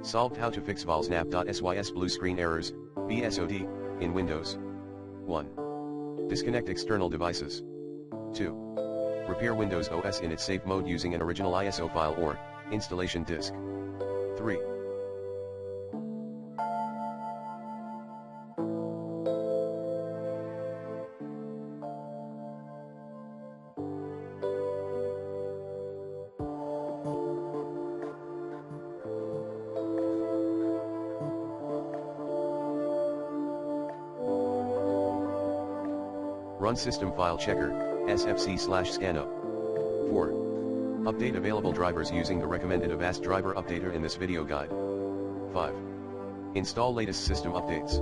Solved how to fix Volsnap.sys blue screen errors, BSOD, in Windows. 1. Disconnect external devices. 2. Repair Windows OS in its safe mode using an original ISO file or installation disk. 3. Run System File Checker, sfc/scanner. 4. Update available drivers using the recommended Avast driver updater in this video guide. 5. Install latest system updates.